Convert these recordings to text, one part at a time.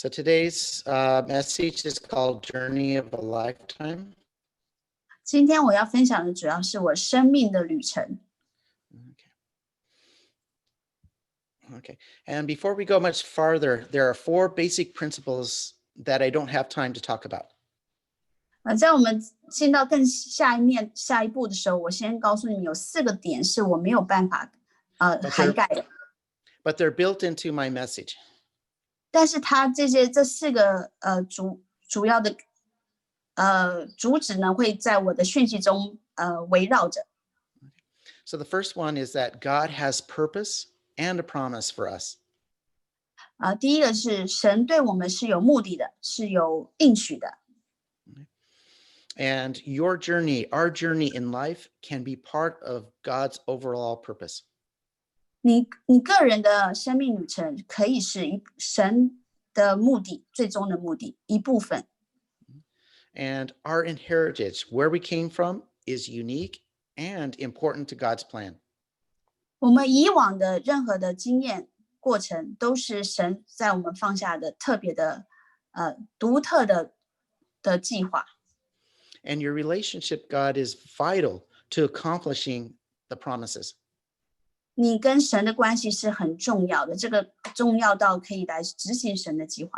So today's message is called Journey of a Lifetime. 今天我要分享的主要是我生命的旅程。Okay. And before we go much farther, there are 4 basic principles that I don't have time to talk about. 在我们进到更下一步的时候，我先告诉你们有4个点是我没有办法涵盖的。But they're built into my message. 但是它这4个主要的主旨呢，会在我的讯息中围绕着。So the first one is that God has purpose and a promise for us. 第一个是神对我们是有目的的，是有应许的。And your journey, our journey in life can be part of God's overall purpose. 你个人的生命旅程可以是神的目的，最终的目的一部分。And our heritage, where we came from, is unique and important to God's plan. 我们以往的任何的经验过程，都是神在我们放下的特别的独特的计划。And your relationship, God, is vital to accomplishing the promises. 你跟神的关系是很重要的，这个重要到可以来执行神的计划。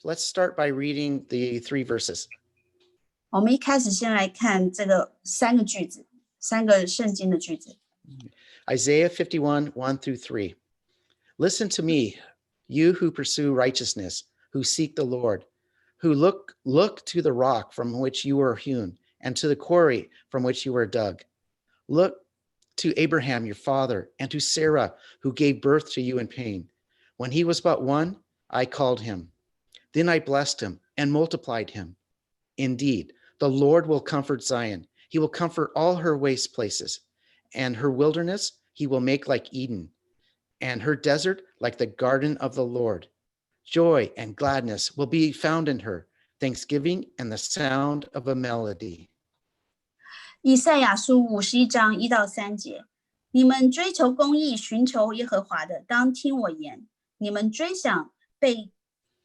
Let's start by reading the 3 verses. 我们一开始先来看这个3个句子，3个圣经的句子。Isaiah 51, 1 through 3. Listen to me, you who pursue righteousness, who seek the Lord, who look to the rock from which you were hewn, and to the quarry from which you were dug. Look to Abraham, your father, and to Sarah, who gave birth to you in pain. When he was but 1, I called him. Then I blessed him and multiplied him. Indeed, the Lord will comfort Zion. He will comfort all her waste places, and her wilderness he will make like Eden, and her desert like the garden of the Lord. Joy and gladness will be found in her, thanksgiving and the sound of a melody. 以赛亚书51章1到3节，你们追求公义，寻求耶和华的，当听我言。你们追想被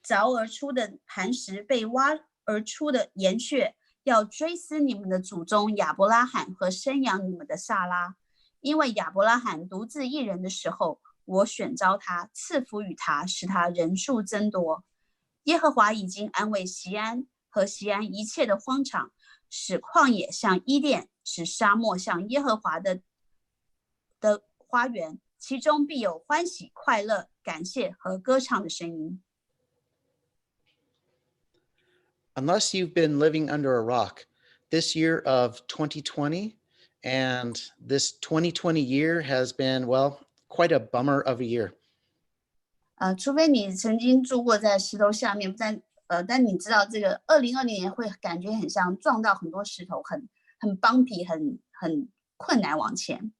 凿而出的磐石，被挖而出的岩穴，要追思你们的祖宗亚伯拉罕和生养你们的撒拉。因为亚伯拉罕独自一人的时候，我选召他，赐福与他，使他人数增多。耶和华已经安慰锡安和锡安一切的荒场，使旷野像伊甸，使沙漠像耶和华的花园，其中必有欢喜、快乐、感谢和歌唱的声音。Unless you've been living under a rock, this year of 2020 and this 2020 year has been, well, quite a bummer of a year. 除非你曾经住过在石头下面，但你知道这个2020年会感觉很像撞到很多石头，很bumpy，很困难往前。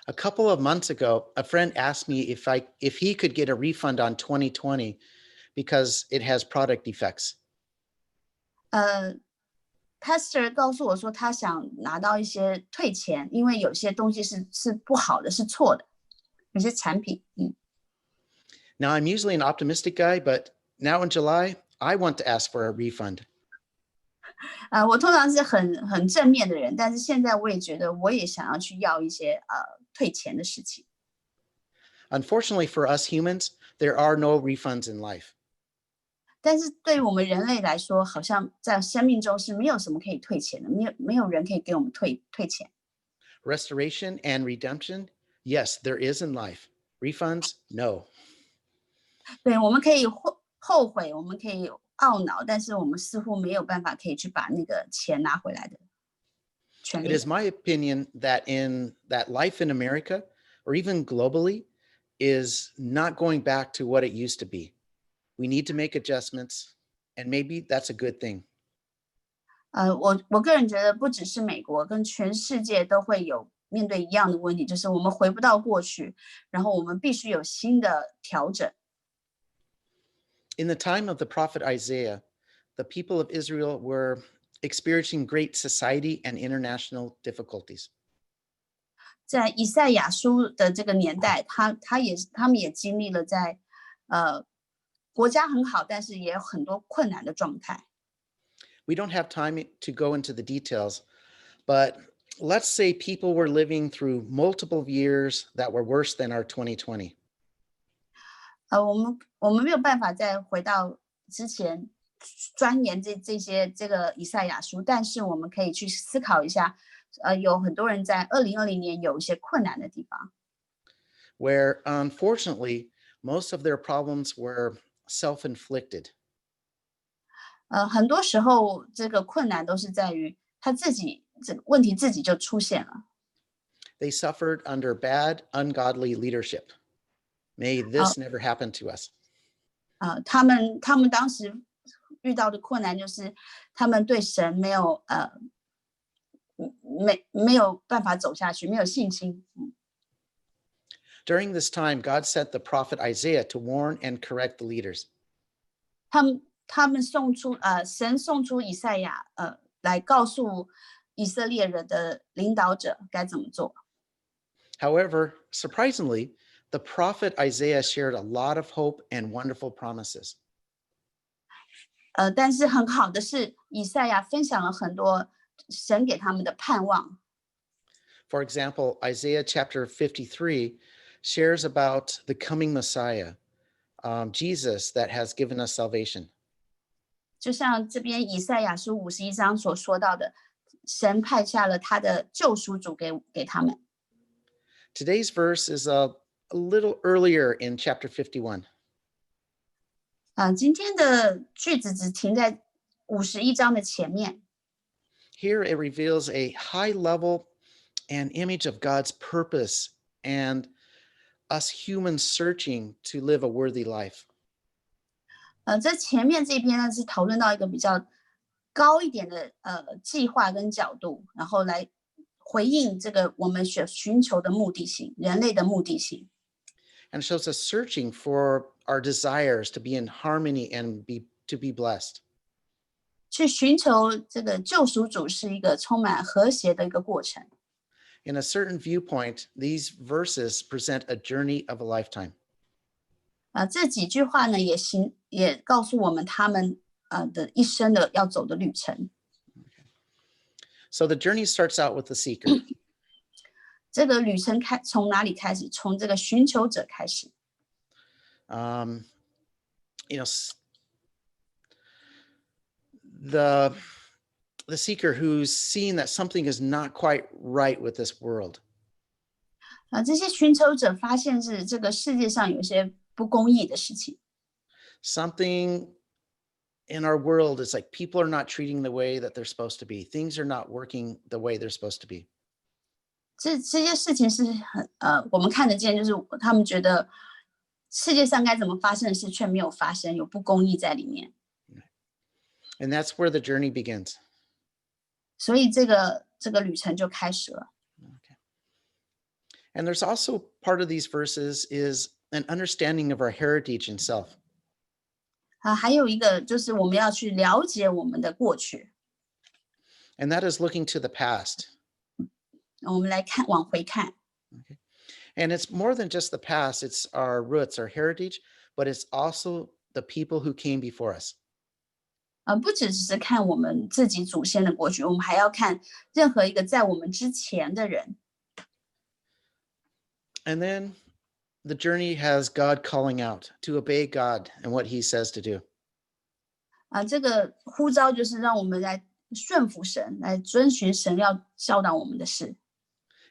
A couple of months ago, a friend asked me if he could get a refund on 2020 because it has product defects. Pastor 告诉我说，他想拿到一些退钱，因为有些东西是不好的，是错的，有些产品。Now, I'm usually an optimistic guy, but now in July, I want to ask for a refund. 我通常是很正面的人，但是现在我也觉得我也想要去要一些退钱的事情。Unfortunately for us humans, there are no refunds in life. 但是对于我们人类来说，好像在生命中是没有什么可以退钱的，没有人可以给我们退钱。Restoration and redemption, yes, there is in life. Refunds, no. 对，我们可以后悔，我们可以懊恼，但是我们似乎没有办法可以去把那个钱拿回来的权利。It is my opinion that life in America or even globally is not going back to what it used to be. We need to make adjustments, and maybe that's a good thing. 我个人觉得，不只是美国，跟全世界都会有面对一样的问题，就是我们回不到过去，然后我们必须有新的调整。In the time of the prophet Isaiah, the people of Israel were experiencing great society and international difficulties. 在以赛亚书的这个年代，他们也经历了在国家很好，但是也有很多困难的状态。We don't have time to go into the details, but let's say people were living through multiple years that were worse than our 2020. 我们没有办法再回到之前钻研这个以赛亚书，但是我们可以去思考一下，有很多人在2020年有一些困难的地方， where unfortunately most of their problems were self-inflicted. 很多时候这个困难都是在于他自己这个问题自己就出现了。 They suffered under bad, ungodly leadership. May this never happen to us. 他们当时遇到的困难就是他们对神没有办法走下去，没有信心。 During this time, God sent the prophet Isaiah to warn and correct the leaders. 他们神送出以赛亚来告诉以色列人的领导者该怎么做。 However, surprisingly, the prophet Isaiah shared a lot of hope and wonderful promises. 但是很好的是，以赛亚分享了很多神给他们的盼望。 For example, Isaiah chapter 53 shares about the coming Messiah, Jesus, that has given us salvation. 就像这边以赛亚书51章所说到的，神派下了他的救赎主给他们。 Today's verse is a little earlier in chapter 51. 今天的句子只停在51章的前面。 Here it reveals a high level and image of God's purpose and us humans searching to live a worthy life. 在前面这边呢是讨论到一个比较高一点的计划跟角度，然后来回应这个我们寻求的目的性，人类的目的性。 And shows us searching for our desires to be in harmony and to be blessed. 去寻求这个救赎主是一个充满和谐的一个过程。 In a certain viewpoint, these verses present a journey of a lifetime. 这几句话呢也告诉我们他们的一生的要走的旅程。 So the journey starts out with the seeker. 这个旅程从哪里开始？从这个寻求者开始。 You know, the seeker who's seeing that something is not quite right with this world. 这些寻求者发现是这个世界上有些不公义的事情。 Something in our world is like people are not treating the way that they're supposed to be. Things are not working the way they're supposed to be. 这些事情是我们看得见，就是他们觉得世界上该怎么发生的事却没有发生，有不公义在里面。 And that's where the journey begins. 所以这个旅程就开始了。 Okay. And there's also part of these verses is an understanding of our heritage and self. 还有一个就是我们要去了解我们的过去。 And that is looking to the past. 我们来往回看。 Okay. And it's more than just the past, it's our roots, our heritage, but it's also the people who came before us. 不只是看我们自己祖先的过去，我们还要看任何一个在我们之前的人。 And then the journey has God calling out to obey God and what he says to do. 这个呼召就是让我们来顺服神，来遵循神要教导我们的事。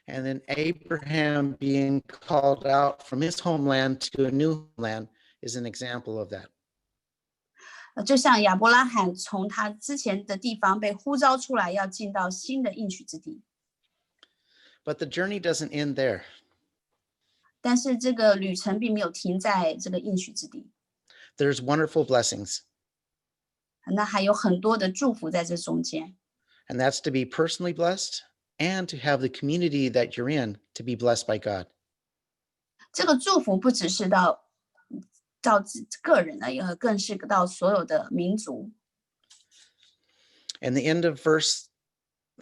And then Abraham being called out from his homeland to a new land is an example of that. 就像亚伯拉罕从他之前的地方被呼召出来，要进到新的应许之地。 But the journey doesn't end there. 但是这个旅程并没有停在这个应许之地， There's wonderful blessings, 那还有很多的祝福在这中间。 and that's to be personally blessed and to have the community that you're in to be blessed by God. 这个祝福不只是到个人而已，更是到所有的民族。 And the end of verse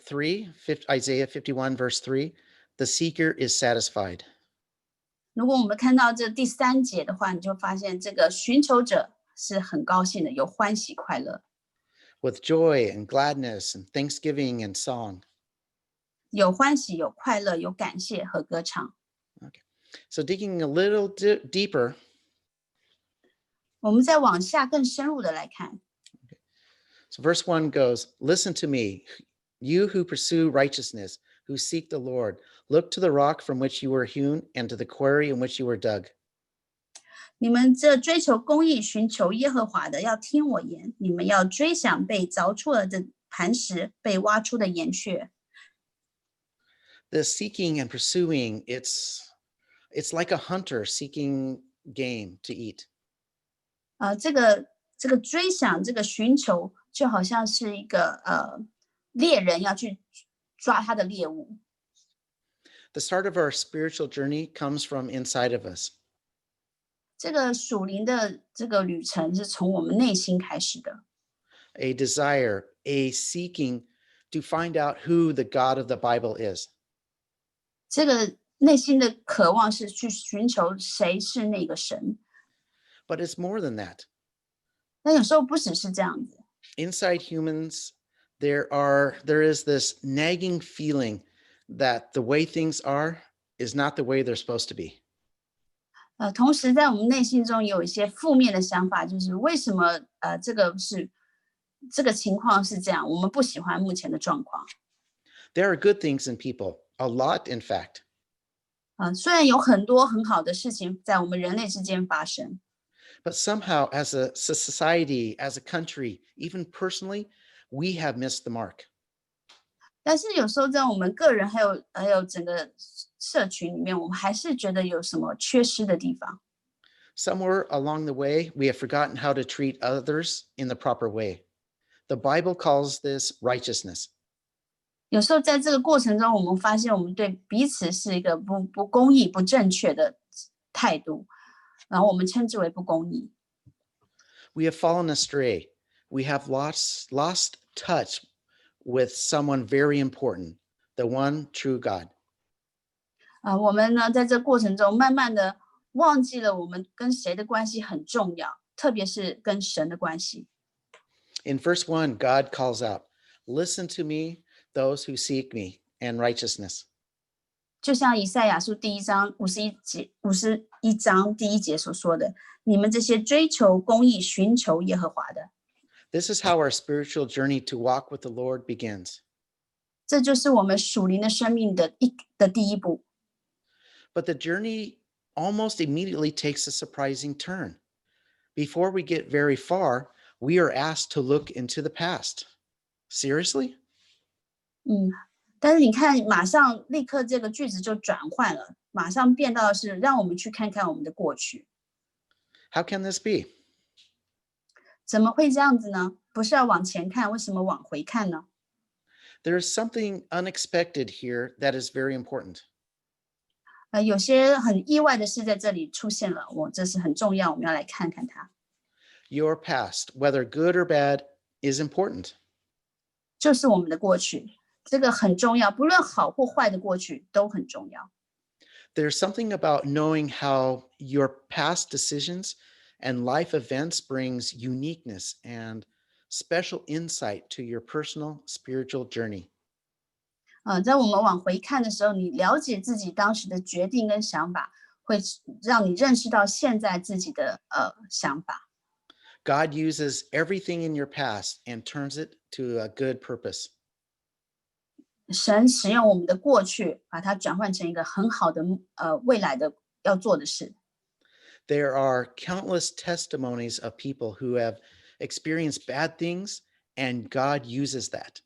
3, Isaiah 51, verse 3, the seeker is satisfied. 如果我们看到这第3节的话，你就发现这个寻求者是很高兴的，有欢喜快乐， with joy and gladness and thanksgiving and song. 有欢喜，有快乐，有感谢和歌唱。 So digging a little deeper, 我们再往下更深入的来看， so verse 1 goes, "Listen to me, you who pursue righteousness, who seek the Lord. Look to the rock from which you were hewn and to the quarry in which you were dug." 你们这追求公义、寻求耶和华的，要听我言；你们要追想被凿出了的磐石，被挖出的岩穴。 The seeking and pursuing, it's like a hunter seeking game to eat. 这个追想，这个寻求，就好像是一个猎人要去抓他的猎物。 The start of our spiritual journey comes from inside of us. 这个属灵的这个旅程是从我们内心开始的， A desire, a seeking to find out who the God of the Bible is. 这个内心的渴望是去寻求谁是那个神。 But it's more than that. 但有时候不只是这样子， Inside humans, there is this nagging feeling that the way things are is not the way they're supposed to be. 同时在我们内心中也有一些负面的想法，就是为什么这个情况是这样，我们不喜欢目前的状况。 There are good things in people, a lot, in fact. 虽然有很多很好的事情在我们人类之间发生， But somehow, as a society, as a country, even personally, we have missed the mark. 但是有时候在我们个人还有整个社群里面，我们还是觉得有什么缺失的地方。 Somewhere along the way, we have forgotten how to treat others in the proper way. The Bible calls this righteousness. 有时候在这个过程中，我们发现我们对彼此是一个不公义、不正确的态度，然后我们称之为不公义。 We have fallen astray. We have lost touch with someone very important, the one true God. 我们呢在这过程中慢慢的忘记了我们跟谁的关系很重要，特别是跟神的关系。 In verse 1, God calls out, "Listen to me, those who seek me, and righteousness." 就像以赛亚书第1章51章第1节所说的：“你们这些追求公义、寻求耶和华的。” This is how our spiritual journey to walk with the Lord begins. 这就是我们属灵的生命的第一步。 But the journey almost immediately takes a surprising turn. Before we get very far, we are asked to look into the past. Seriously? 但是你看，马上立刻这个句子就转换了，马上变到的是让我们去看看我们的过去。 How can this be? 怎么会这样子呢？不是要往前看，为什么往回看呢？ There is something unexpected here that is very important. 有些很意外的事在这里出现了，这是很重要，我们要来看看它。 Your past, whether good or bad, is important. 就是我们的过去，这个很重要，不论好或坏的过去都很重要。 There's something about knowing how your past decisions and life events brings uniqueness and special insight to your personal spiritual journey. 在我们往回看的时候，你了解自己当时的决定跟想法，会让你认识到现在自己的想法。 God uses everything in your past and turns it to a good purpose. 神使用我们的过去，把它转换成一个很好的未来的要做的事。 There are countless testimonies of people who have experienced bad things, and God uses that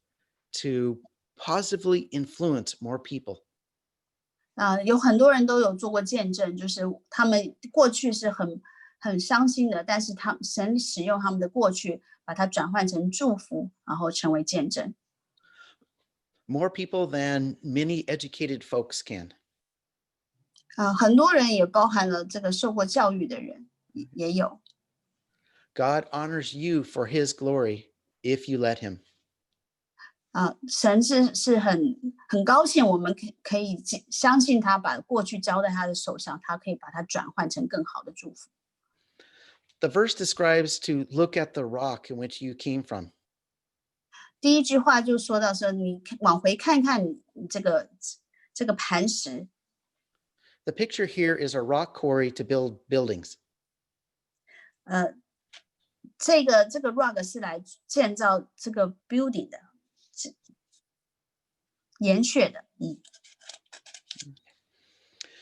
to positively influence more people. 有很多人都有做过见证，就是他们过去是很伤心的，但是神使用他们的过去，把它转换成祝福，然后成为见证。 More people than many educated folks can. 很多人也包含了这个受过教育的人也有。 God honors you for his glory if you let him. 神是很高兴我们可以相信他，把过去交在他的手上，他可以把它转换成更好的祝福。The verse describes to look at the rock in which you came from. 第一句话就说到说，你往回看看你这个磐石。The picture here is a rock quarry to build buildings. 这个 rock 是来建造这个 building 的，岩穴的。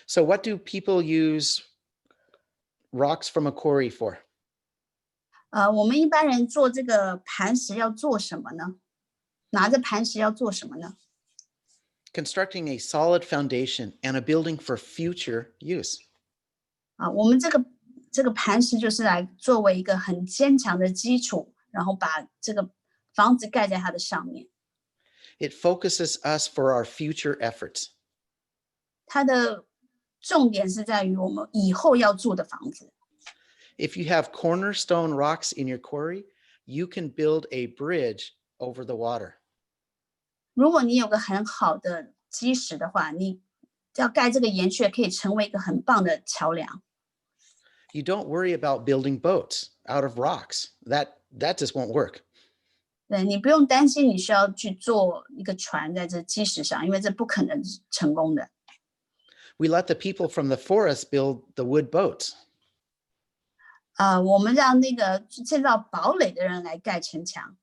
So what do people use rocks from a quarry for? 我们一般人做这个磐石要做什么呢？拿着磐石要做什么呢？ Constructing a solid foundation and a building for future use. 我们这个磐石就是来作为一个很坚强的基础，然后把这个房子盖在它的上面。It focuses us for our future efforts. 它的重点是在于我们以后要住的房子。If you have cornerstone rocks in your quarry, you can build a bridge over the water. 如果你有个很好的基石的话，你要盖这个岩穴可以成为一个很棒的桥梁。You don't worry about building boats out of rocks. That just won't work. 对，你不用担心你需要去做一个船在这基石上，因为这不可能成功的。We let the people from the forest build the wood boats. 我们让那个建造堡垒的人来盖城墙。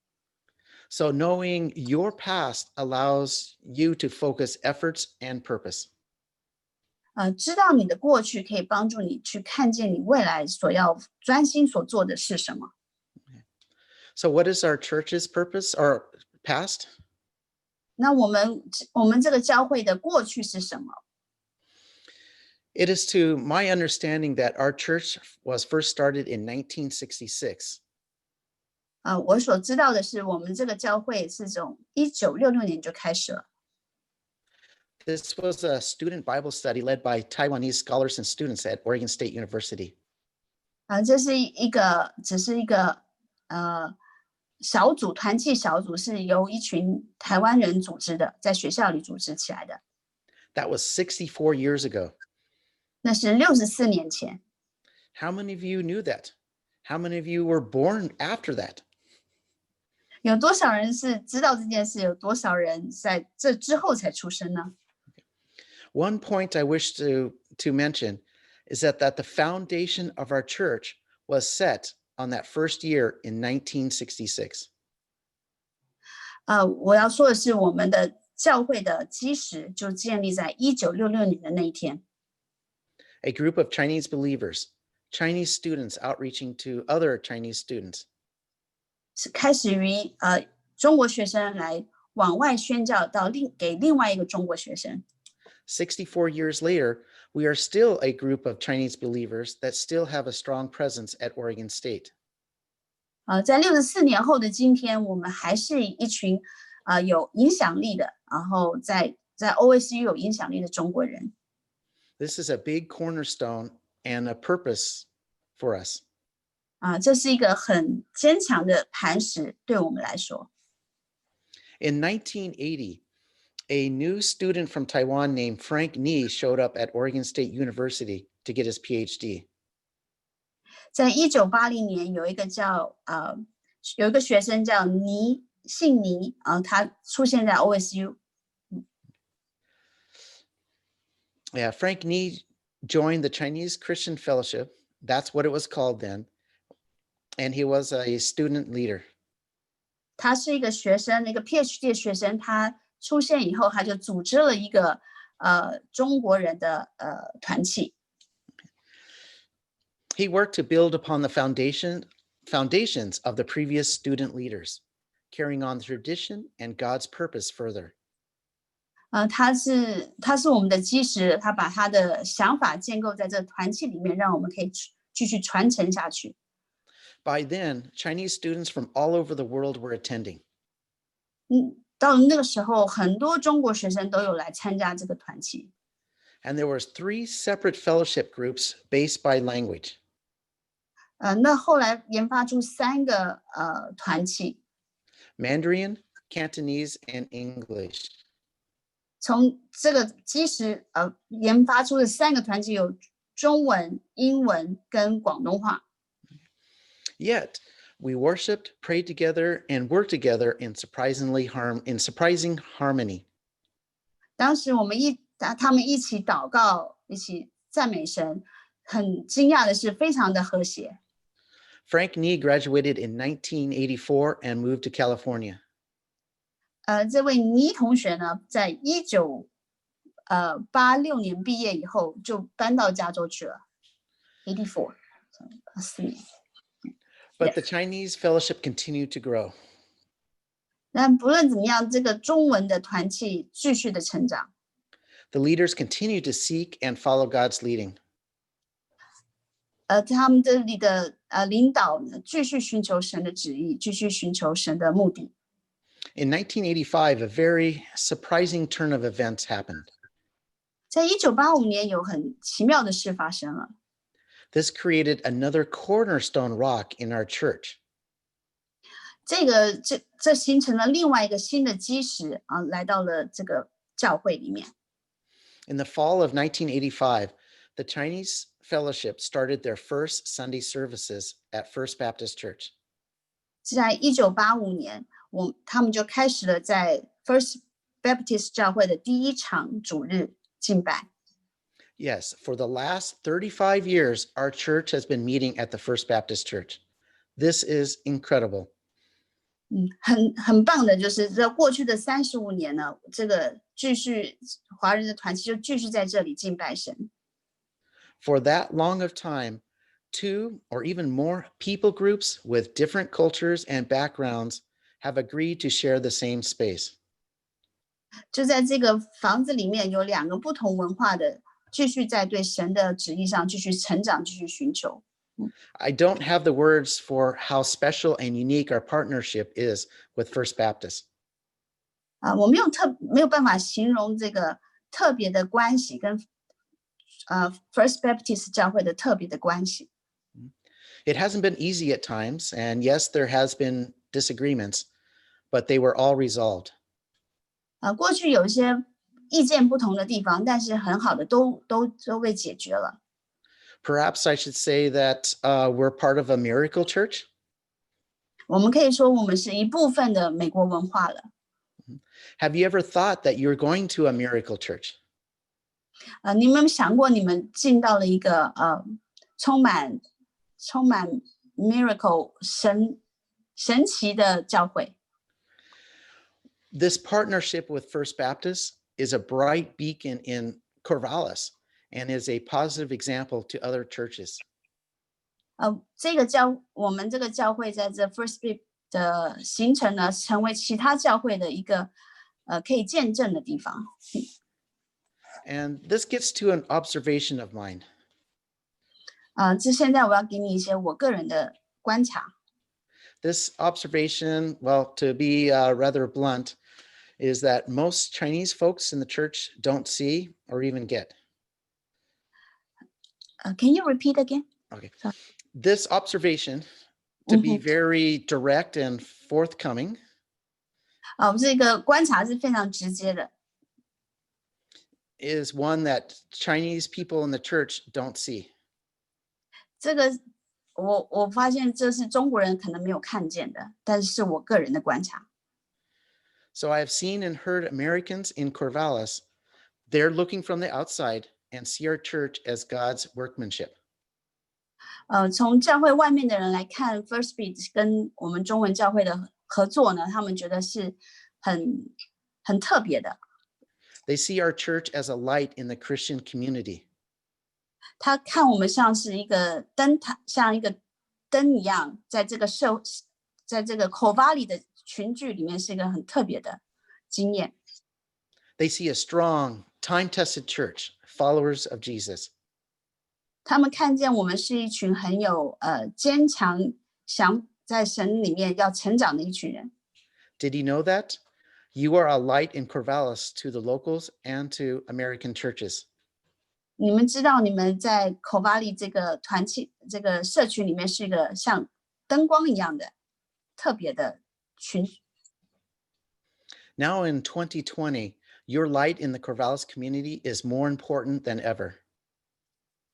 So knowing your past allows you to focus efforts and purpose. 知道你的过去可以帮助你去看见你未来所要专心所做的是什么。So what is our church's purpose or past? 那我们这个教会的过去是什么？ It is to my understanding that our church was first started in 1966. 我所知道的是，我们这个教会是从1966年就开始了。This was a student Bible study led by Taiwanese scholars and students at Oregon State University. 这是只是一个小组团契小组，是由一群台湾人组织的，在学校里组织起来的。That was 64 years ago. 那是64年前。How many of you knew that? How many of you were born after that? 有多少人是知道这件事？有多少人在这之后才出生呢？ One point I wish to mention is that the foundation of our church was set on that first year in 1966. 我要说的是，我们的教会的基石就建立在1966年的那一天。A group of Chinese believers, Chinese students outreaching to other Chinese students. 是开始于中国学生来往外宣教到给另外一个中国学生。64 years later, we are still a group of Chinese believers that still have a strong presence at Oregon State. 在64年后的今天，我们还是一群有影响力的，然后在 OSU 有影响力的中国人。This is a big cornerstone and a purpose for us. 这是一个很坚强的磐石，对我们来说。In 1980, a new student from Taiwan named Frank Ni showed up at Oregon State University to get his PhD. 在1980年，有一个学生叫姓倪他出现在 OSU。Yeah, Frank Ni joined the Chinese Christian Fellowship. That's what it was called then. And he was a student leader. 他是一个学生，一个 PhD 的学生。他出现以后，他就组织了一个中国人的团契。He worked to build upon the foundations of the previous student leaders, carrying on the tradition and God's purpose further. 他是我们的基石，他把他的想法建构在这团契里面，让我们可以继续传承下去。By then, Chinese students from all over the world were attending. 到了那个时候，很多中国学生都有来参加这个团契。And there was 3 separate fellowship groups based by language. 那后来研发出3个团契。Mandarin, Cantonese, and English. 从这个基石研发出的3个团契有中文、英文跟广东话。Yet we worshiped, prayed together, and worked together in surprising harmony. 当时他们一起祷告，一起赞美神，很惊讶的是，非常的和谐。Frank Nee graduated in 1984 and moved to California. 这位倪同学呢，在1986年毕业以后，就搬到加州去了。84，84年。But the Chinese fellowship continued to grow. 但不论怎么样，这个中文的团契继续的成长。The leaders continued to seek and follow God's leading. 他们这里的领导呢，继续寻求神的旨意，继续寻求神的目的。In 1985, a very surprising turn of events happened. 在1985年，有很奇妙的事发生了。This created another cornerstone rock in our church. 这形成了另外一个新的基石啊，来到了这个教会里面。In the fall of 1985, the Chinese fellowship started their first Sunday services at First Baptist Church. 在1985年，他们就开始了在 First Baptist 教会的第一场主日敬拜。Yes, for the last 35 years, our church has been meeting at the First Baptist Church. This is incredible. 很棒的，就是在过去的35年呢，这个继续华人的团契就继续在这里敬拜神。For that long of time, 2 or even more people groups with different cultures and backgrounds have agreed to share the same space. 就在这个房子里面，有2个不同文化的，继续在对神的旨意上继续成长，继续寻求。I don't have the words for how special and unique our partnership is with First Baptist. 我没有办法形容这个特别的关系跟First Baptist 教会的特别的关系。It hasn't been easy at times, and yes, there has been disagreements, but they were all resolved. 过去有一些意见不同的地方，但是很好的都被解决了。Perhaps I should say that we're part of a miracle church. 我们可以说我们是一部分的美国文化了。Have you ever thought that you're going to a miracle church? 你们有没有想过你们进到了一个充满 miracle 神奇的教会？ This partnership with First Baptist is a bright beacon in Corvallis and is a positive example to other churches. 我们这个教会在这 First Baptist 的形成呢，成为其他教会的一个可以见证的地方。And this gets to an observation of mine. 现在我要给你一些我个人的观察。This observation, well, to be rather blunt, is that most Chinese folks in the church don't see or even get. Can you repeat again? Okay. Sorry. This observation, to be very direct and forthcoming, 这个观察是非常直接的。is one that Chinese people in the church don't see. 这个我发现这是中国人可能没有看见的，但是我个人的观察。So I have seen and heard Americans in Corvallis, they're looking from the outside and see our church as God's workmanship. 从教会外面的人来看 First Baptist 跟我们中文教会的合作呢，他们觉得是很特别的。They see our church as a light in the Christian community. 他看我们像是一个灯塔，像一个灯一样，在这个Corvallis的群聚里面是一个很特别的经验。They see a strong, time-tested church, followers of Jesus. 他们看见我们是一群很有坚强，想在神里面要成长的一群人。Did you know that? You are a light in Corvallis to the locals and to American churches. 你们知道，你们在 Corvallis 这个团契、这个社群里面是一个像灯光一样的特别的群。Now in 2020, your light in the Corvallis community is more important than ever.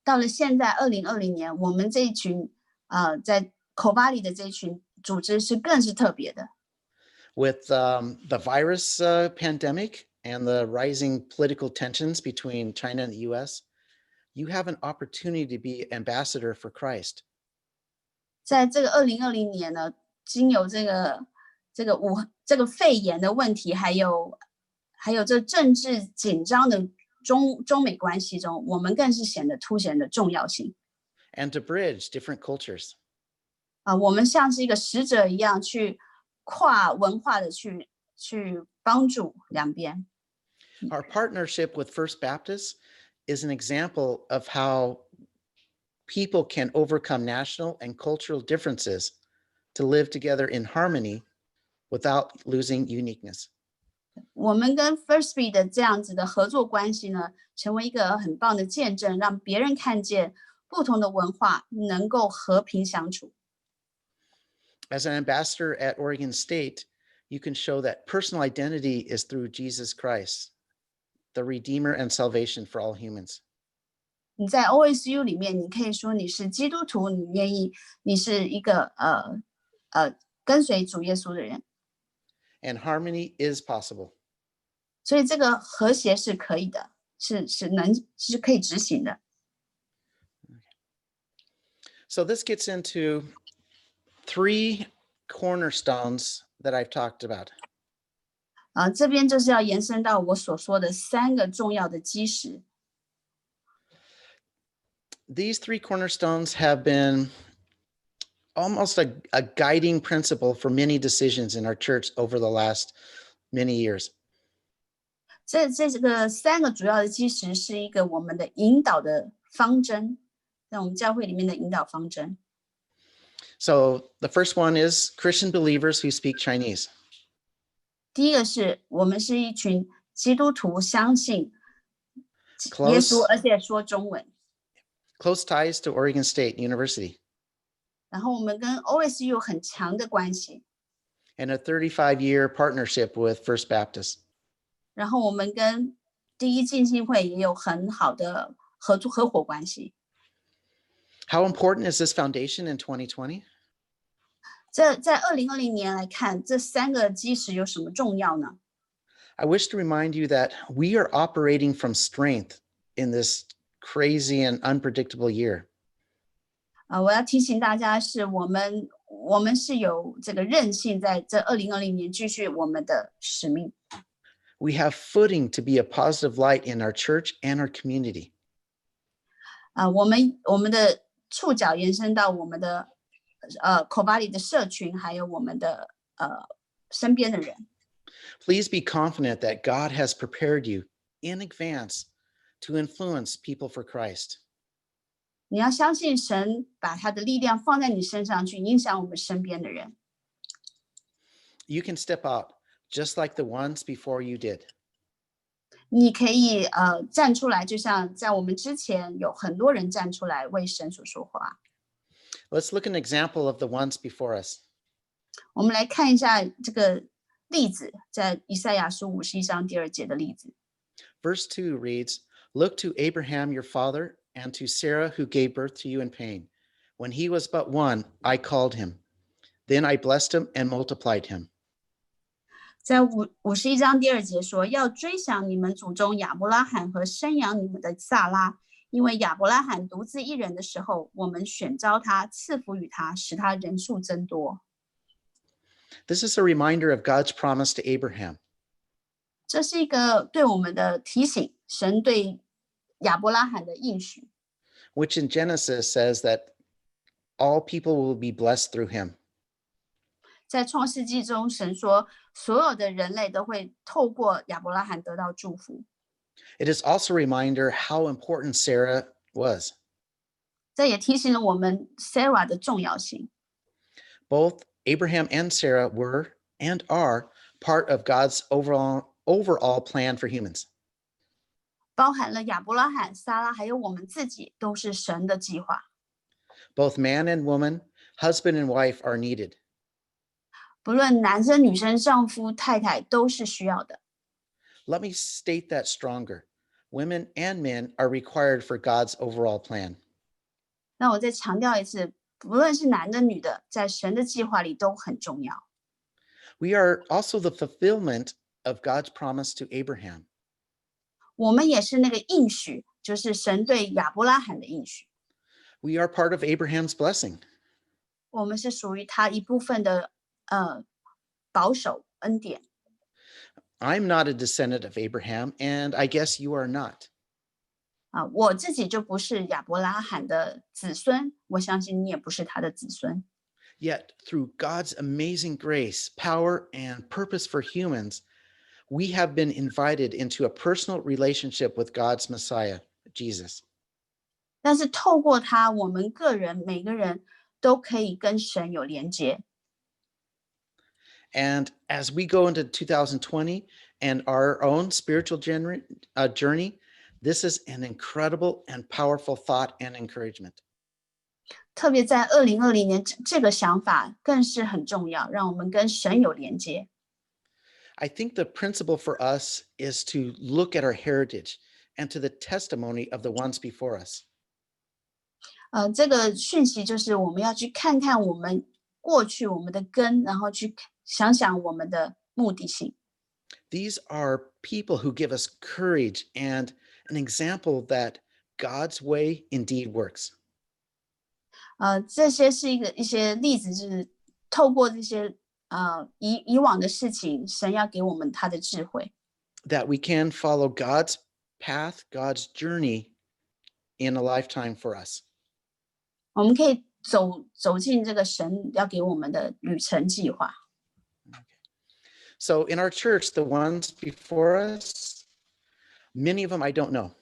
到了现在2020年，我们这一群在口巴黎的这群组织更是特别的。With the virus pandemic and the rising political tensions between China and the US, you have an opportunity to be ambassador for Christ. 在这个2020年呢，经有这个肺炎的问题，还有这政治紧张的中美关系中，我们更是凸显的重要性。And to bridge different cultures. 我们像是一个使者一样，去跨文化的去帮助两边。Our partnership with First Baptist is an example of how people can overcome national and cultural differences to live together in harmony without losing uniqueness. 我们跟 First Be 的这样子的合作关系呢，成为一个很棒的见证，让别人看见不同的文化能够和平相处。As an ambassador at Oregon State, you can show that personal identity is through Jesus Christ, the Redeemer and salvation for all humans. 你在 OSU 里面，你可以说你是基督徒，你是一个跟随主耶稣的人， And harmony is possible. 所以这个和谐是可以的，是可以执行的。So this gets into 3 cornerstones that I've talked about. 这边就是要延伸到我所说的3个重要的基石。These 3 cornerstones have been almost a guiding principle for many decisions in our church over the last many years. 这个3个主要的基石是一个我们的引导的方针，在我们教会里面的引导方针。So the first one is Christian believers who speak Chinese. 第一个是我们是一群基督徒，相信耶稣，而且说中文。Close ties to Oregon State University. 然后我们跟 OSU 有很强的关系。And a 35-year partnership with First Baptist. 然后我们跟第一浸信会也有很好的合伙关系。How important is this foundation in 2020? 在2020年来看，这3个基石有什么重要呢？ I wish to remind you that we are operating from strength in this crazy and unpredictable year. 我要提醒大家是我们是有这个韧性，在这2020年继续我们的使命。We have footing to be a positive light in our church and our community. 我们的触角延伸到我们的口巴黎的社群，还有我们的身边的人。Please be confident that God has prepared you in advance to influence people for Christ. 你要相信神把他的力量放在你身上，去影响我们身边的人。You can step out just like the ones before you did. 你可以站出来，就像在我们之前有很多人站出来为神所说话。Let's look at an example of the ones before us. 我们来看一下这个例子，在以赛亚书51章第2节的例子。Verse 2 reads, Look to Abraham your father and to Sarah who gave birth to you in pain. When he was but 1, I called him. Then I blessed him and multiplied him. 在51章第2节说，要追想你们祖宗亚伯拉罕和生养你们的撒拉，因为亚伯拉罕独自一人的时候，我们选召他，赐福与他，使他人数增多。This is a reminder of God's promise to Abraham. 这是一个对我们的提醒，神对亚伯拉罕的应许， which in Genesis says that all people will be blessed through him. 在创世纪中，神说所有的人类都会透过亚伯拉罕得到祝福。It is also a reminder how important Sarah was. 这也提醒了我们 Sarah 的重要性。 Both Abraham and Sarah were and are part of God's overall plan for humans. 包含了亚伯拉罕、撒拉，还有我们自己，都是神的计划。 Both man and woman, husband and wife are needed. 不论男生、女生、丈夫、太太，都是需要的。 Let me state that stronger. Women and men are required for God's overall plan. 那我再强调一次，不论是男的女的，在神的计划里都很重要。We are also the fulfillment of God's promise to Abraham. 我们也是那个应许，就是神对亚伯拉罕的应许。We are part of Abraham's blessing. 我们是属于他一部分的保守恩典。I'm not a descendant of Abraham, and I guess you are not. 我自己就不是亚伯拉罕的子孙，我相信你也不是他的子孙。Yet, through God's amazing grace, power, and purpose for humans, we have been invited into a personal relationship with God's Messiah, Jesus. 但是透过他，我们个人每个人都可以跟神有连接。And as we go into 2020 and our own spiritual journey, this is an incredible and powerful thought and encouragement. 特别在2020年，这个想法更是很重要，让我们跟神有连接。I think the principle for us is to look at our heritage and to the testimony of the ones before us. 这个讯息就是我们要去看看我们过去我们的根，然后去想想我们的目的性。These are people who give us courage and an example that God's way indeed works. 这些是一些例子，就是透过这些以往的事情，神要给我们他的智慧， That we can follow God's path, God's journey in a lifetime for us. 我们可以走进这个神要给我们的旅程计划。So in our church, the ones before us, many of them I don't know.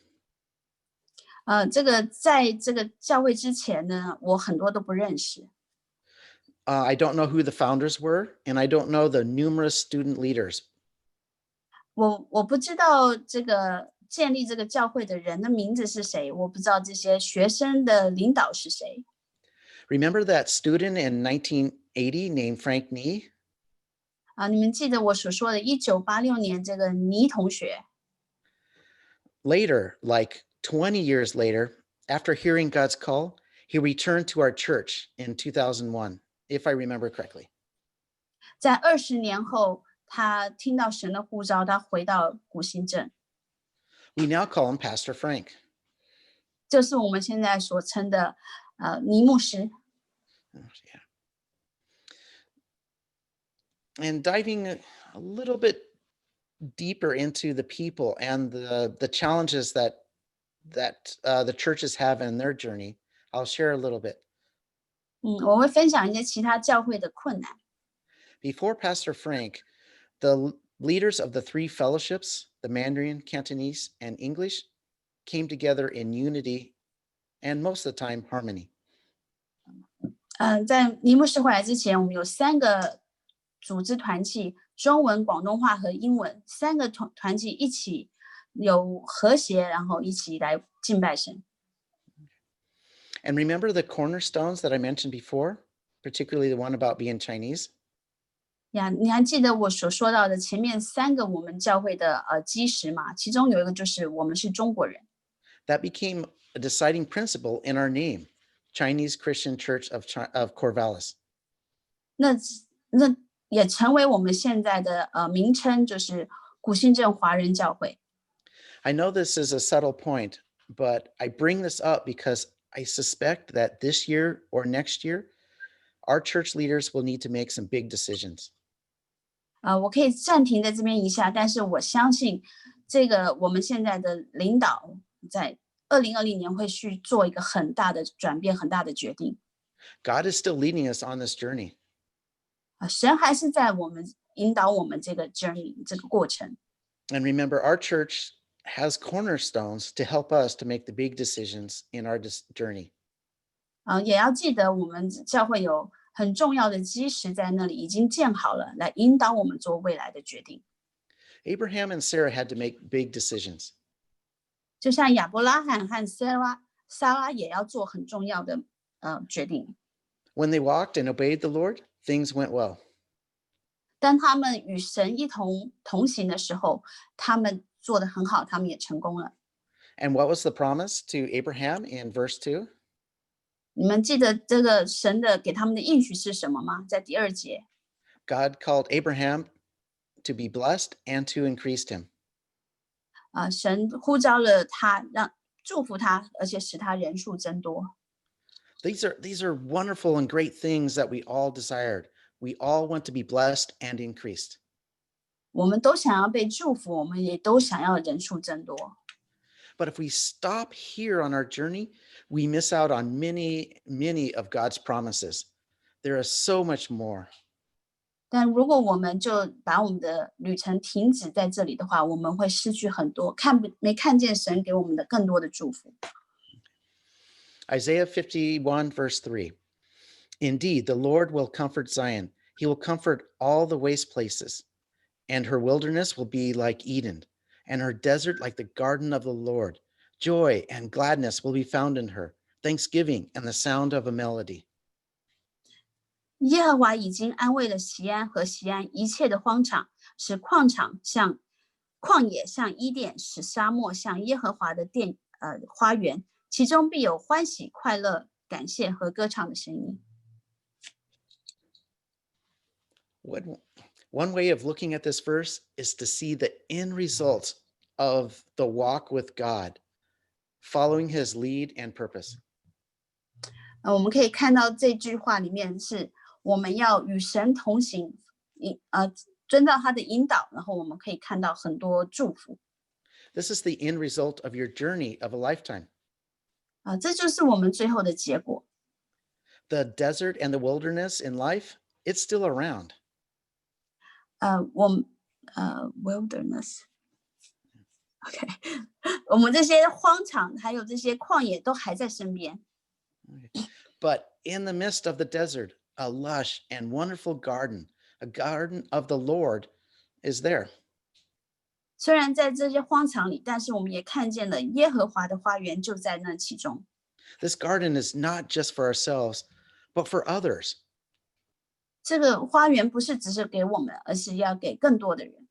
这个在这个教会之前呢，我很多都不认识。I don't know who the founders were, and I don't know the numerous student leaders. 我不知道这个建立这个教会的人的名字是谁，我不知道这些学生的领导是谁。Remember that student in 1980 named Frank Nee? 你们记得我所说的1986年这个倪同学？ Later, like 20 years later, after hearing God's call, he returned to our church in 2001, if I remember correctly. 在20年后，他听到神的呼召，他回到古新镇， We now call him Pastor Frank. 就是我们现在所称的倪牧师。Yeah. And diving a little bit deeper into the people and the challenges that the churches have in their journey, I'll share a little bit. 我会分享一些其他教会的困难。 Before Pastor Frank, the leaders of the three fellowships, the Mandarin, Cantonese, and English, came together in unity and most of the time harmony. 在倪牧师回来之前，我们有3个组织团契，中文、广东话和英文3个团契一起有和谐，然后一起来敬拜神。 And remember the cornerstones that I mentioned before, particularly the one about being Chinese? 你还记得我所说到的前面3个我们教会的基石吗？其中有一个就是我们是中国人。 That became a deciding principle in our name, Chinese Christian Church of Corvallis. 那也成为我们现在的名称，就是古新镇华人教会。 I know this is a subtle point, but I bring this up because I suspect that this year or next year, our church leaders will need to make some big decisions. 我可以暂停在这边一下，但是我相信这个我们现在的领导在2020年会去做一个很大的转变，很大的决定。 God is still leading us on this journey. 神还是在我们引导我们这个 journey 这个过程。 And remember, our church has cornerstones to help us to make the big decisions in our journey. 也要记得我们教会有很重要的基石在那里已经建好了，来引导我们做未来的决定。 Abraham and Sarah had to make big decisions. 就像亚伯拉罕和撒拉也要做很重要的决定。 When they walked and obeyed the Lord, things went well. 当他们与神一同行的时候，他们做得很好，他们也成功了。 And what was the promise to Abraham in verse 2? 你们记得这个神的给他们的应许是什么吗？在第2节， God called Abraham to be blessed and to increase him. 神呼召了他，祝福他，而且使他人数增多。These are wonderful and great things that we all desired. We all want to be blessed and increased. 我们都想要被祝福，我们也都想要人数增多。But if we stop here on our journey, we miss out on many, many of God's promises. There is so much more. 但如果我们就把我们的旅程停止在这里的话，我们会失去很多，没看见神给我们的更多的祝福。Isaiah 51, verse 3. Indeed, the Lord will comfort Zion. He will comfort all the waste places, and her wilderness will be like Eden, and her desert like the garden of the Lord. Joy and gladness will be found in her, thanksgiving and the sound of a melody. 耶和华已经安慰了锡安和锡安一切的荒场，使旷野像伊甸，使沙漠像耶和华的花园，其中必有欢喜、快乐、感谢和歌唱的声音。One way of looking at this verse is to see the end result of the walk with God, following his lead and purpose. 我们可以看到这句话里面是我们要与神同行，遵照他的引导，然后我们可以看到很多祝福。This is the end result of your journey of a lifetime. 这就是我们最后的结果。The desert and the wilderness in life, it's still around. Wilderness， OK， 我们这些荒场还有这些旷野都还在身边。But in the midst of the desert, a lush and wonderful garden, a garden of the Lord, is there. 虽然在这些荒场里，但是我们也看见了耶和华的花园就在那其中。This garden is not just for ourselves, but for others. 这个花园不是只是给我们，而是要给更多的人。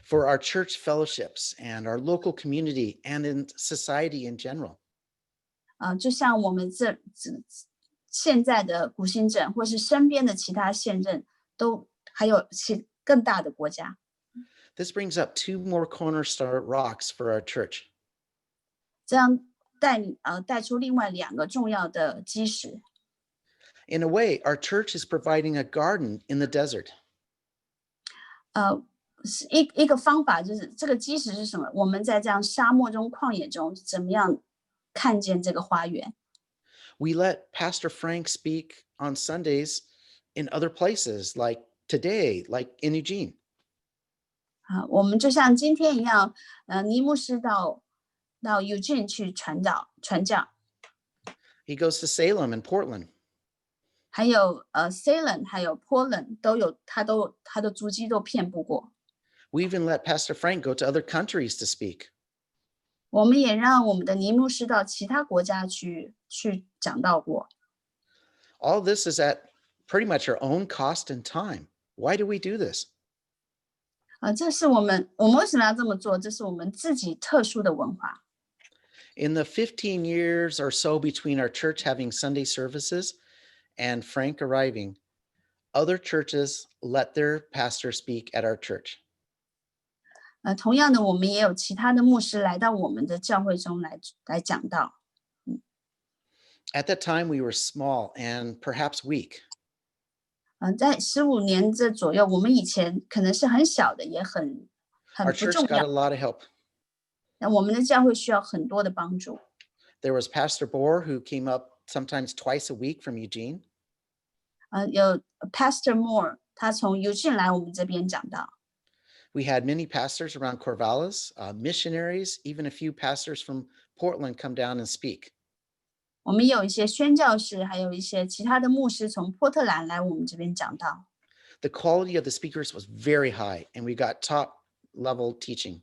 For our church fellowships and our local community and in society in general. 就像我们现在的古新镇，或是身边的其他县镇，都还有更大的国家。This brings up 2 more cornerstone rocks for our church. 这样带出另外2个重要的基石。In a way, our church is providing a garden in the desert. 是一个方法，就是这个基石是什么？我们在这样沙漠中、旷野中，怎么样看见这个花园？ We let Pastor Frank speak on Sundays in other places, like today, like in Eugene. 我们就像今天一样，尼牧师到 Eugene 去传教。He goes to Salem and Portland. 还有Salem 还有 Portland 都有，他的足迹都遍布过。We even let Pastor Frank go to other countries to speak. 我们也让我们的尼牧师到其他国家去讲道过。All this is at pretty much our own cost and time. Why do we do this? 这是我们为什么要这么做？这是我们自己特殊的文化。In the 15 years or so between our church having Sunday services and Frank arriving, other churches let their pastor speak at our church. 同样的，我们也有其他的牧师来到我们的教会中来讲道。At that time, we were small and perhaps weak. 在15年这左右，我们以前可能是很小的，也很 Our 不 church 重 got a 要。 lot of help. 那我们的教会需要很多的帮助。There was Pastor Bohr, who came up sometimes twice a week from Eugene. 有 Pastor Moore， 他从 Eugene 来我们这边讲道。We had many pastors around Corvallis, missionaries, even a few pastors from Portland come down and speak. 我们有一些宣教士，还有一些其他的牧师从波特兰来我们这边讲道。The quality of the speakers was very high, and we got top level teaching.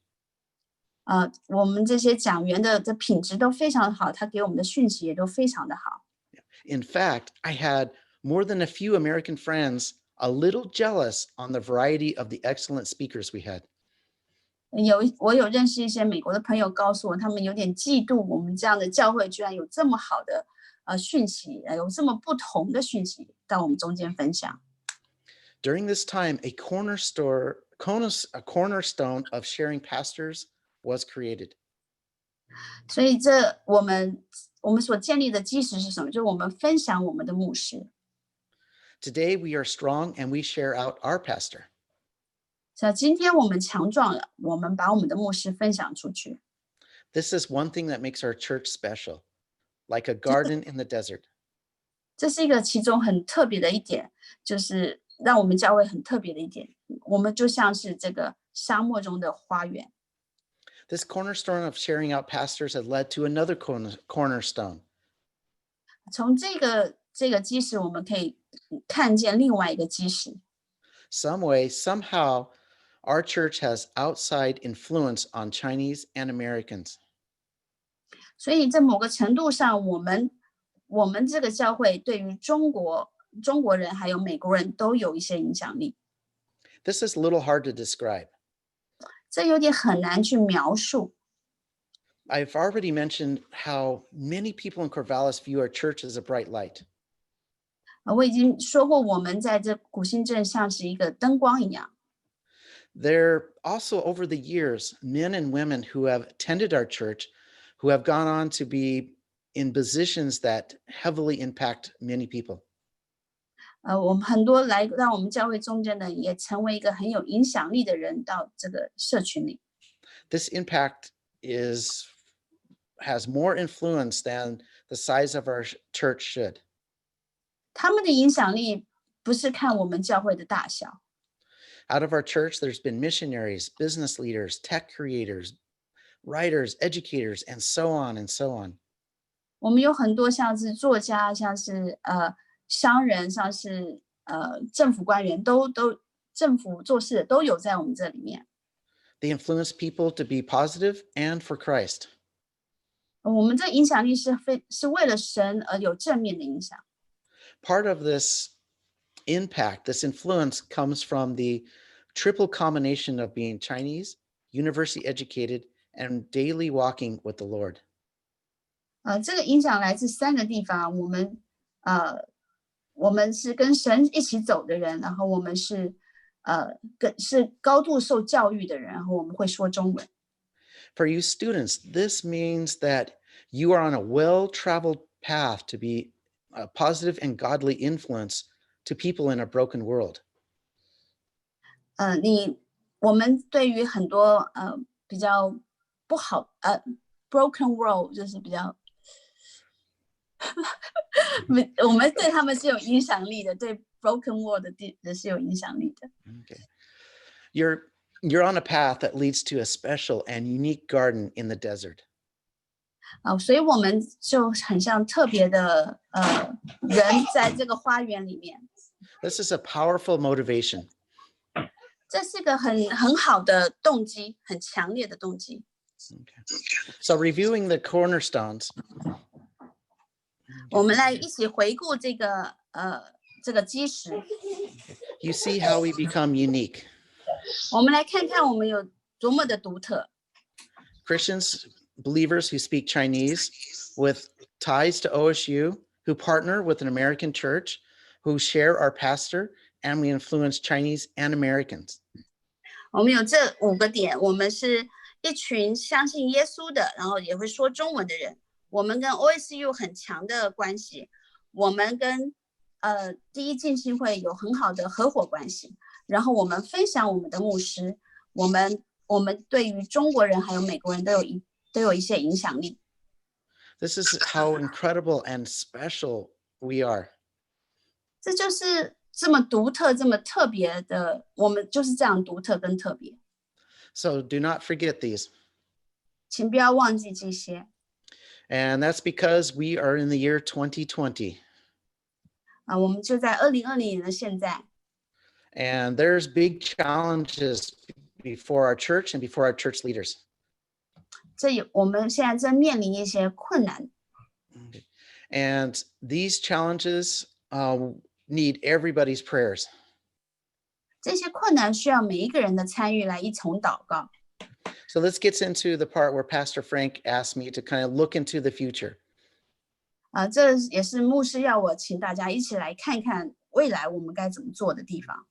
我们这些讲员的品质都非常好，他给我们的讯息也都非常的好。In fact, I had more than a few American friends a little jealous on the variety of the excellent speakers we had. 我有认识一些美国的朋友告诉我，他们有点嫉妒我们这样的教会居然有这么好的讯息，有这么不同的讯息到我们中间分享。During this time, a cornerstone of sharing pastors was created. 所以我们所建立的基石是什么？就是我们分享我们的牧师。Today, we are strong and we share out our pastor. 所以今天我们强壮了，我们把我们的牧师分享出去。This is one thing that makes our church special, like a garden in the desert. 这是一个其中很特别的一点，就是让我们教会很特别的一点。我们就像是这个沙漠中的花园。This cornerstone of sharing out pastors has led to another cornerstone. 从这个基石，我们可以看见另外一个基石。Some way, somehow, our church has outside influence on Chinese and Americans. 所以在某个程度上，我们这个教会对于中国人还有美国人都有一些影响力。This is a little hard to describe. 这有点很难去描述。I've already mentioned how many people in Corvallis view our church as a bright light. 我已经说过，我们在这古新镇像是一个灯光一样。There also, over the years, men and women who have attended our church who have gone on to be in positions that heavily impact many people. 我们很多来到我们教会中间的，也成为一个很有影响力的人到这个社群里。This impact has more influence than the size of our church should. 他们的影响力不是看我们教会的大小。Out of our church, there's been missionaries, business leaders, tech creators, writers, educators, and so on and so on. 我们有很多像是作家，像是商人，像是政府官员，都政府做事的都有在我们这里面。They influence people to be positive and for Christ. 我们这影响力是为了神而有正面的影响。Part of this impact, this influence comes from the triple combination of being Chinese, university educated, and daily walking with the Lord. 这个影响来自3个地方。我们是跟神一起走的人，然后我们是高度受教育的人，然后我们会说中文。For you students, this means that you are on a well-traveled path to be a positive and godly influence to people in a broken world. 我们对于很多比较不好broken world 就是比较我们对他们是有影响力的，对 broken world 的是有影响力的。Okay. You're on a path that leads to a special and unique garden in the desert. 所以我们就很像特别的人在这个花园里面。This is a powerful motivation. 这是个很好的动机，很强烈的动机。Okay. So reviewing the cornerstones. 我们来一起回顾这个基石。You see how we become unique. 我们来看看我们有多么的独特。Christians, believers who speak Chinese with ties to OSU, who partner with an American church, who share our pastor, and we influence Chinese and Americans. 我们有这5个点，我们是一群相信耶稣的，然后也会说中文的人。我们跟 OSU 很强的关系，我们跟第一浸信会有很好的合伙关系，然后我们分享我们的牧师，我们对于中国人还有美国人都有一些影响力。This is how incredible and special we are. 这就是这么独特、这么特别的，我们就是这样独特跟特别。So do not forget these. 请不要忘记这些。And that's because we are in the year 2020. 我们就在2020年的现在。And there's big challenges before our church and before our church leaders. 我们现在正面临一些困难。Okay. And these challenges need everybody's prayers. 这些困难需要每一个人的参与来一同祷告。So let's get into the part where Pastor Frank asked me to kind of look into the future. 这也是牧师要我请大家一起来看看未来我们该怎么做的地方。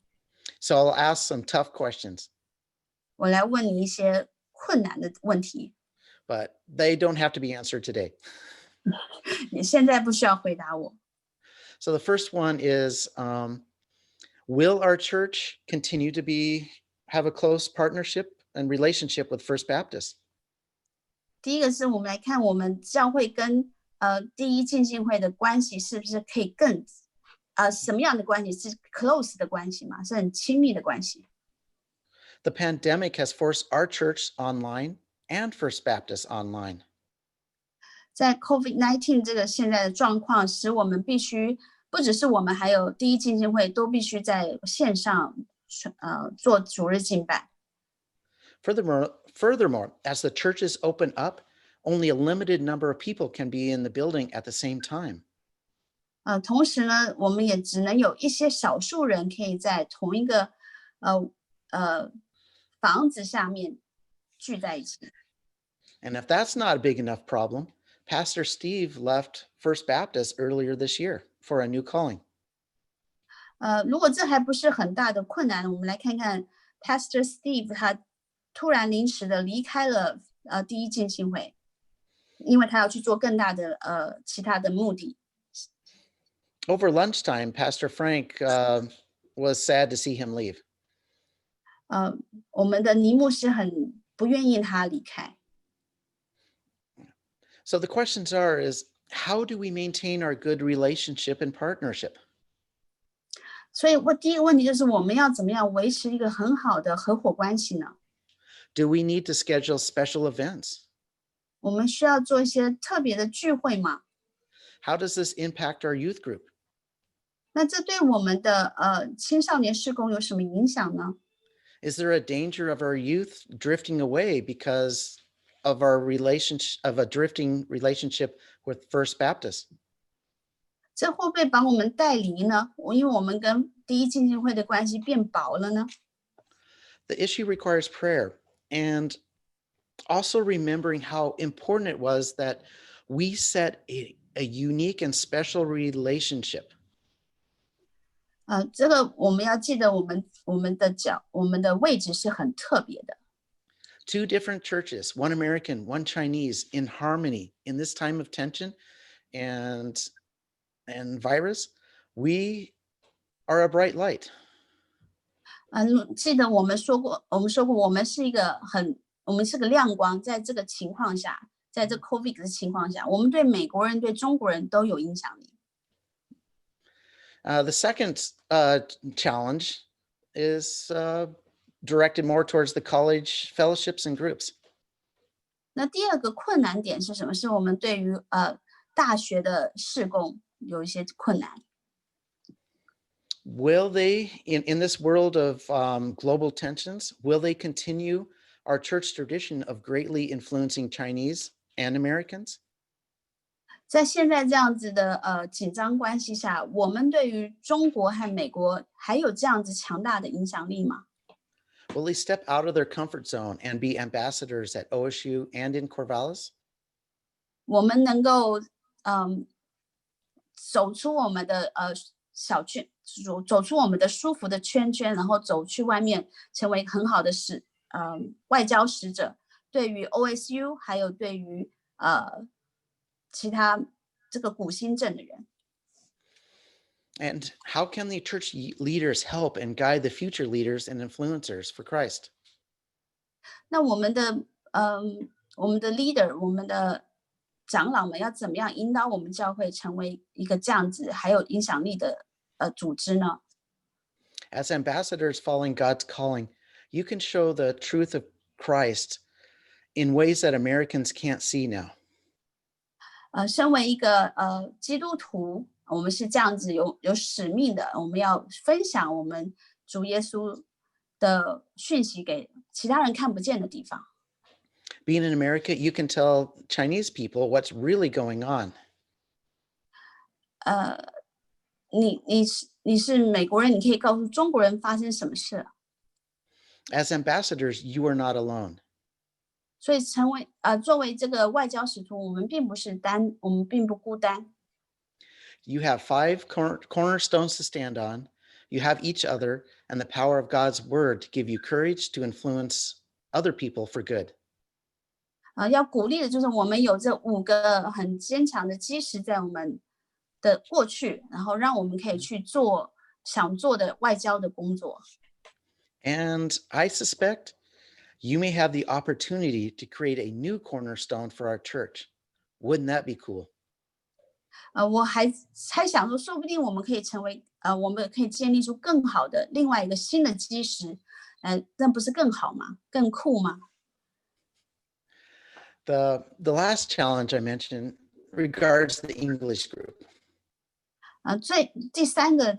So I'll ask some tough questions, 我来问你一些困难的问题， but they don't have to be answered today. 你现在不需要回答我。So the first one is, will our church continue to have a close partnership and relationship with First Baptist? 第一个是我们来看我们教会跟第一浸信会的关系是不是可以更什么样的关系？是 close 的关系吗？是很亲密的关系。The pandemic has forced our church online and First Baptist online. 在 COVID-19 这个现在的状况，使我们必须不只是我们，还有第一浸信会都必须在线上做主日敬拜。Furthermore, as the churches open up, only a limited number of people can be in the building at the same time. 同时呢，我们也只能有一些少数人可以在同一个房子下面聚在一起。And if that's not a big enough problem, Pastor Steve left First Baptist earlier this year for a new calling. 如果这还不是很大的困难，我们来看看 Pastor Steve 他突然临时的离开了第一浸信会，因为他要去做更大的其他的目的。Over lunchtime, Pastor Frank was sad to see him leave. 我们的尼牧师很不愿意他离开。So the questions is how do we maintain our good relationship and partnership? 所以第一个问题就是我们要怎么样维持一个很好的合伙关系呢？ Do we need to schedule special events? 我们需要做一些特别的聚会吗？ How does this impact our youth group? 那这对我们的青少年事工有什么影响呢？ Is there a danger of our youth drifting away because of our drifting relationship with First Baptist? 这会不会把我们带离呢？因为我们跟第一浸信会的关系变薄了呢？ The issue requires prayer and also remembering how important it was that we set a unique and special relationship. 这个我们要记得我们的位置是很特别的。Two different churches, one American, one Chinese, in harmony in this time of tension and virus, we are a bright light. 记得我们说过，我们是个亮光，在这个情况下，在这 COVID 的情况下，我们对美国人、对中国人都有影响力。The second challenge is directed more towards the college fellowships and groups. 那第二个困难点是什么？是我们对于大学的事工有一些困难。Will they, in this world of global tensions, will they continue our church tradition of greatly influencing Chinese and Americans? 在现在这样子的紧张关系下，我们对于中国和美国还有这样子强大的影响力吗？ Will they step out of their comfort zone and be ambassadors at OSU and in Corvallis? 我们能够走出我们的小圈，走出我们的舒服的圈圈，然后走去外面，成为很好的外交使者。对于 OSU 还有对于其他这个古新镇的人。 And how can the church leaders help and guide the future leaders and influencers for Christ? 那我们的 leader， 我们的长老们要怎么样引导我们教会成为一个这样子还有影响力的组织呢？ As ambassadors following God's calling, you can show the truth of Christ in ways that Americans can't see now. 身为一个基督徒，我们是这样子有使命的，我们要分享我们主耶稣的讯息给其他人看不见的地方。 Being in America, you can tell Chinese people what's really going on. 你是美国人，你可以告诉中国人发生什么事。 As ambassadors, you are not alone. 所以作为这个外交使徒，我们并不孤单。You have five cornerstones to stand on. You have each other and the power of God's word to give you courage to influence other people for good. 要鼓励的就是我们有这5个很坚强的基石在我们的过去，然后让我们可以去做想做的外交的工作。And I suspect you may have the opportunity to create a new cornerstone for our church. Wouldn't that be cool? 我还猜想说，说不定我们可以成为我们可以建立出更好的另外一个新的基石，那不是更好吗？更酷吗？ The last challenge I mentioned regards the English group. 第3个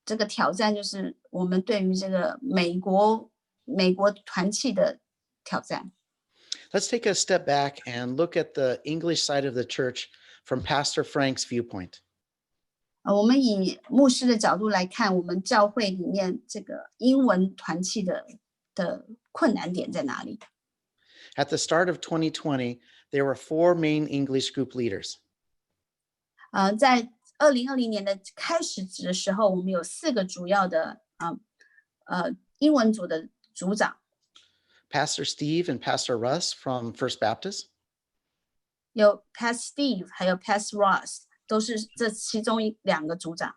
这个挑战就是我们对于这个美国团契的挑战。Let's take a step back and look at the English side of the church from Pastor Frank's viewpoint. 我们以牧师的角度来看，我们教会里面这个英文团契的困难点在哪里？ At the start of 2020, there were 4 main English group leaders. 在2020年的开始的时候，我们有4个主要的英文组的组长。Pastor Steve and Pastor Russ from First Baptist. 有 Pastor Steve 还有 Pastor Ross 都是这其中2个组长。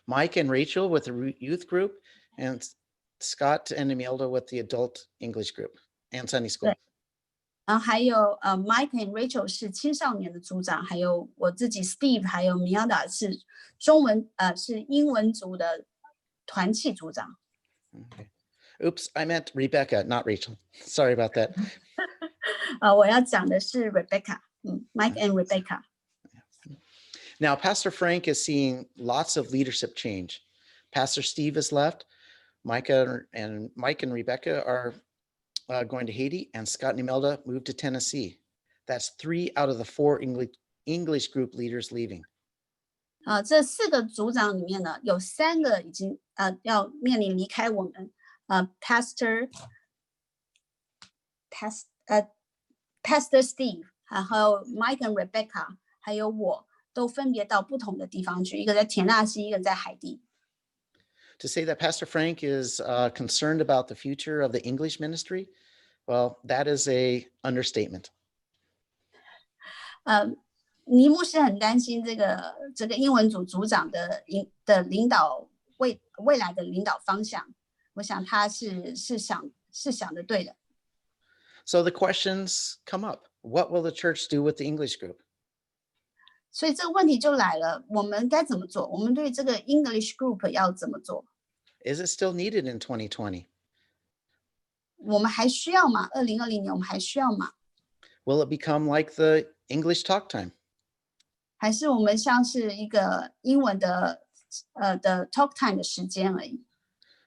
Mike and Rachel with the youth group, and Scott and Imelda with the adult English group and Sunday school. 然后还有Mike and Rachel 是青少年的组长，还有我自己 Steve 还有 Mielda 是是英文组的团契组长。 Okay. Oops, I meant Rebecca, not Rachel. Sorry about that. 我要讲的是 Rebecca， Mike and Rebecca。 Now, Pastor Frank is seeing lots of leadership change. Pastor Steve has left. Mike and Rebecca are going to Haiti, and Scott and Imelda moved to Tennessee. That's 3 out of the 4 English group leaders leaving. 这4个组长里面呢，有3个已经要面临离开我们。Pastor Steve， 还有 Mike and Rebecca， 还有我都分别到不同的地方去，一个在田纳西，一个在海地。To say that Pastor Frank is concerned about the future of the English ministry, well, that is a understatement. 尼牧师很担心这个英文组组长的领导未来的领导方向，我想他是想的对的。 So the questions come up. What will the church do with the English group? 所以这个问题就来了，我们该怎么做？我们对这个 English group 要怎么做？ Is it still needed in 2020? 我们还需要吗？2020年我们还需要吗？ Will it become like the English talk time? 还是我们像是一个英文的talk time 的时间而已？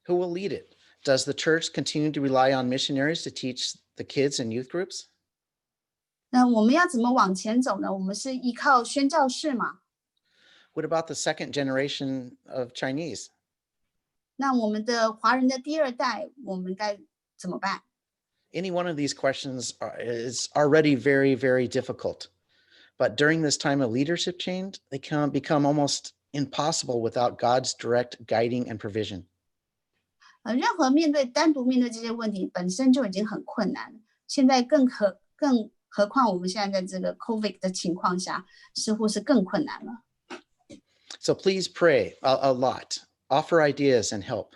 Who will lead it? Does the church continue to rely on missionaries to teach the kids and youth groups? 那我们要怎么往前走呢？我们是依靠宣教士吗？ What about the second generation of Chinese? 那我们的华人的第2代，我们该怎么办？ Any one of these questions is already very, very difficult. But during this time of leadership change, they can become almost impossible without God's direct guiding and provision. 任何单独面对这些问题本身就已经很困难了，现在更何况我们现在在这个 COVID 的情况下，似乎是更困难了。 So please pray a lot, offer ideas and help.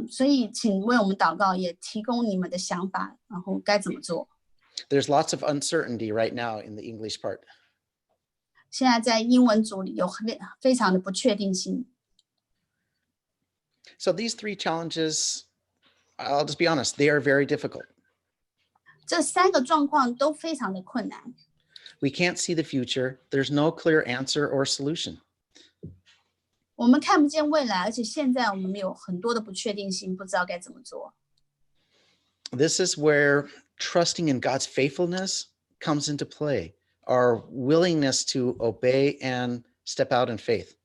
所以请为我们祷告，也提供你们的想法，然后该怎么做。 There's lots of uncertainty right now in the English part. 现在在英文组里有非常的不确定性。 So these 3 challenges, I'll just be honest, they are very difficult. 这3个状况都非常的困难。 We can't see the future. There's no clear answer or solution. 我们看不见未来，而且现在我们有很多的不确定性，不知道该怎么做。 This is where trusting in God's faithfulness comes into play, our willingness to obey and step out in faith.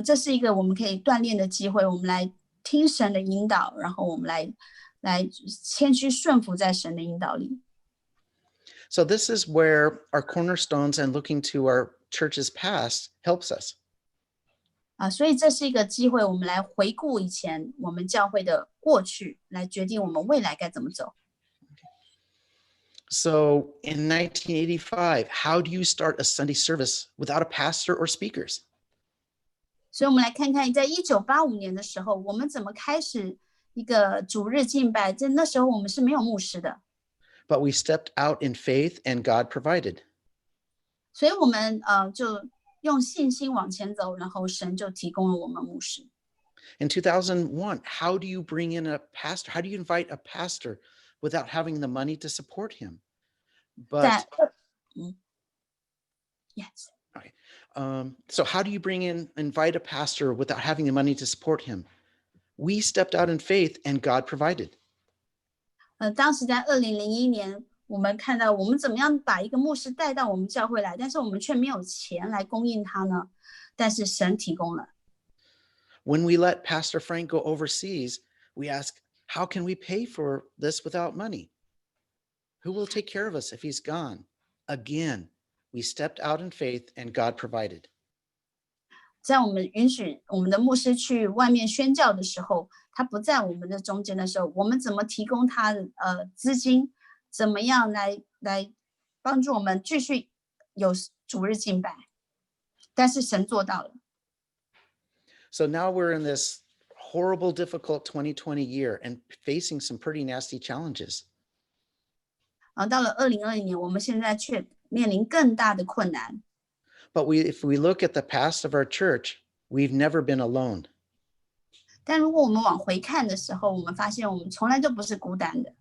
这是一个我们可以锻炼的机会，我们来听神的引导，然后我们来谦虚顺服在神的引导里。 So this is where our cornerstones and looking to our church's past helps us. 所以这是一个机会，我们来回顾以前我们教会的过去，来决定我们未来该怎么走。So in 1985, how do you start a Sunday service without a pastor or speakers? 所以我们来看看，在1985年的时候，我们怎么开始一个主日敬拜。在那时候我们是没有牧师的， But we stepped out in faith and God provided. 所以我们就用信心往前走，然后神就提供了我们牧师。In 2001, how do you bring in a pastor? How do you invite a pastor without having the money to support him? 在 But yes， so how do you invite a pastor without having the money to support him? We stepped out in faith and God provided. 当时在2001年，我们看到我们怎么样把一个牧师带到我们教会来，但是我们却没有钱来供应他呢？但是神提供了。When we let Pastor Frank go overseas, we ask, how can we pay for this without money? Who will take care of us if he's gone? Again, we stepped out in faith and God provided. 在我们允许我们的牧师去外面宣教的时候，他不在我们的中间的时候，我们怎么提供他的资金？怎么样来帮助我们继续有主日敬拜？但是神做到了。So now we're in this horrible, difficult 2020 year and facing some pretty nasty challenges. 到了2020年，我们现在却面临更大的困难。But if we look at the past of our church, we've never been alone. 但如果我们往回看的时候，我们发现我们从来都不是孤单的。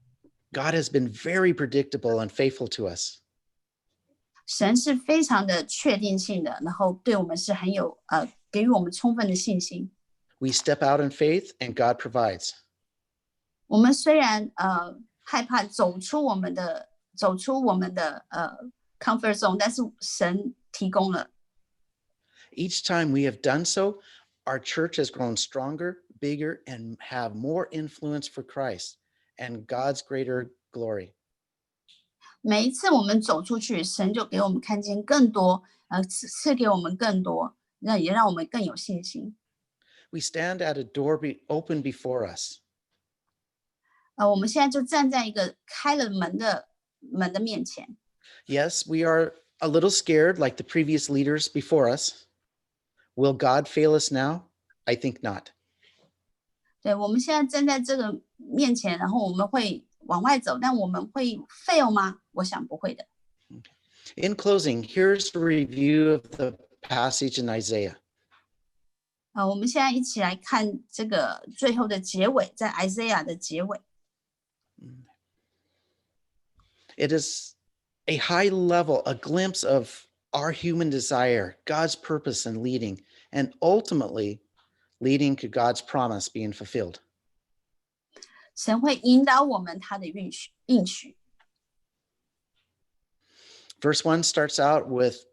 God has been very predictable and faithful to us. 神是非常的确定性的，然后对我们是很有给予我们充分的信心。We step out in faith and God provides. 我们虽然害怕走出我们的comfort zone，但是神提供了。Each time we have done so, our church has grown stronger, bigger, and have more influence for Christ and God's greater glory. 每一次我们走出去，神就给我们看见更多，赐给我们更多，也让我们更有信心。We stand at a door open before us. 我们现在就站在一个开了门的面前。Yes, we are a little scared like the previous leaders before us. Will God fail us now? I think not. 对，我们现在站在这个面前，然后我们会往外走，但我们会 fail 吗？我想不会的。In closing, here's a review of the passage in Isaiah. 我们现在一起来看这个最后的结尾，在 Isaiah 的结尾。It is a high level, a glimpse of our human desire, God's purpose and leading, and ultimately leading to God's promise being fulfilled. 神会引导我们他的应许。Verse 1 starts out with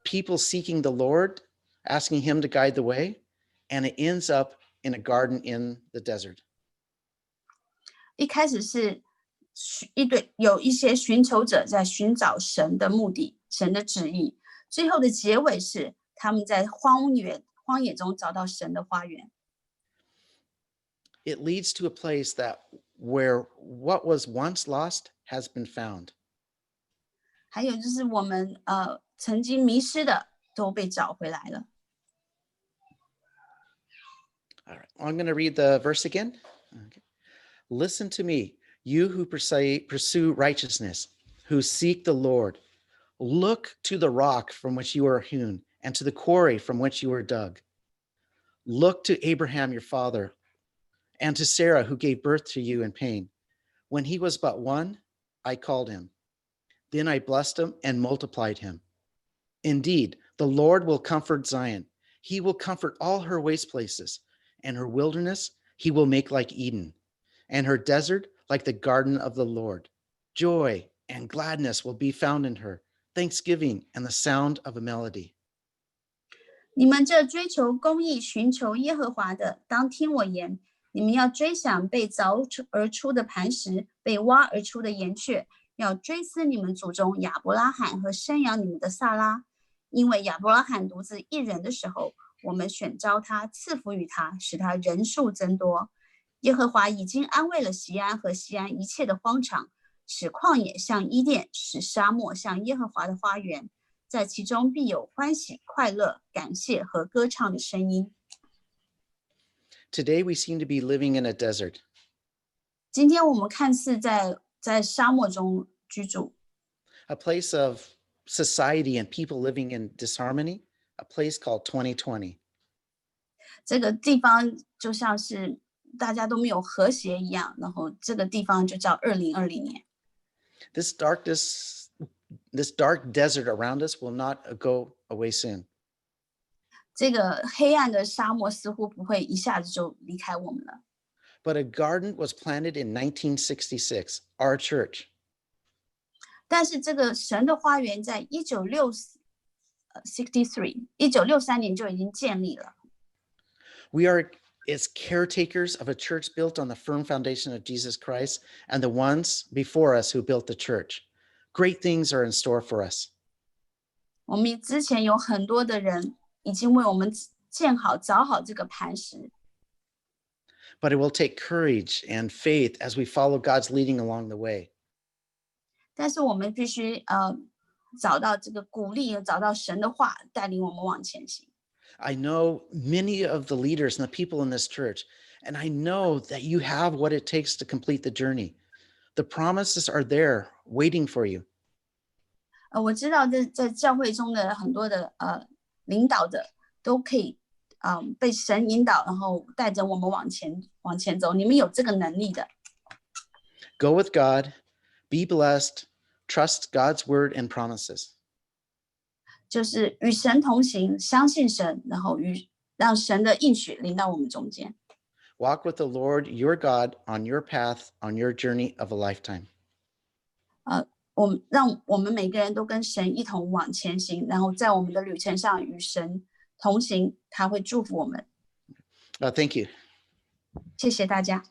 people seeking the Lord, asking him to guide the way, and it ends up in a garden in the desert. 一开始是有一些寻求者在寻找神的目的、神的旨意，最后的结尾是他们在荒野中找到神的花园。It leads to a place where what was once lost has been found. 还有就是我们曾经迷失的都被找回来了。All right, I'm going to read the verse again. Okay. Listen to me, you who pursue righteousness, who seek the Lord. Look to the rock from which you are hewn, and to the quarry from which you were dug. Look to Abraham your father, and to Sarah who gave birth to you in pain. When he was but one, I called him. Then I blessed him and multiplied him. Indeed, the Lord will comfort Zion. He will comfort all her waste places, and her wilderness he will make like Eden, and her desert like the garden of the Lord. Joy and gladness will be found in her, thanksgiving and the sound of a melody. 你们这追求公义、寻求耶和华的，当听我言。你们要追想被凿而出的磐石，被挖而出的岩穴，要追思你们祖宗亚伯拉罕和生养你们的撒拉。因为亚伯拉罕独自一人的时候，我们选召他，赐福于他，使他人数增多。耶和华已经安慰了锡安和锡安一切的荒场，使旷野像伊甸，使沙漠像耶和华的花园，在其中必有欢喜、快乐、感谢和歌唱的声音。Today we seem to be living in a desert. 今天我们看似在沙漠中居住， A place of society and people living in disharmony, a place called 2020. 这个地方就像是大家都没有和谐一样，然后这个地方就叫2020年。This dark desert around us will not go away soon. 这个黑暗的沙漠似乎不会一下子就离开我们了。But a garden was planted in 1966, our church. 但是这个神的花园在1963年就已经建立了。We are as caretakers of a church built on the firm foundation of Jesus Christ and the ones before us who built the church. Great things are in store for us. 我们之前有很多的人已经为我们建好、凿好这个磐石， But it will take courage and faith as we follow God's leading along the way. 但是我们必须找到这个鼓励，找到神的话带领我们往前行。I know many of the leaders and the people in this church, and I know that you have what it takes to complete the journey. The promises are there waiting for you. 我知道在教会中的很多的领导的都可以被神引导，然后带着我们往前走。你们有这个能力的。Go with God, be blessed, trust God's word and promises. 就是与神同行，相信神，然后让神的应许临到我们中间。Walk with the Lord your God on your path, on your journey of a lifetime. 让我们每个人都跟神一同往前行，然后在我们的旅程上与神同行，他会祝福我们。Thank you. 谢谢大家。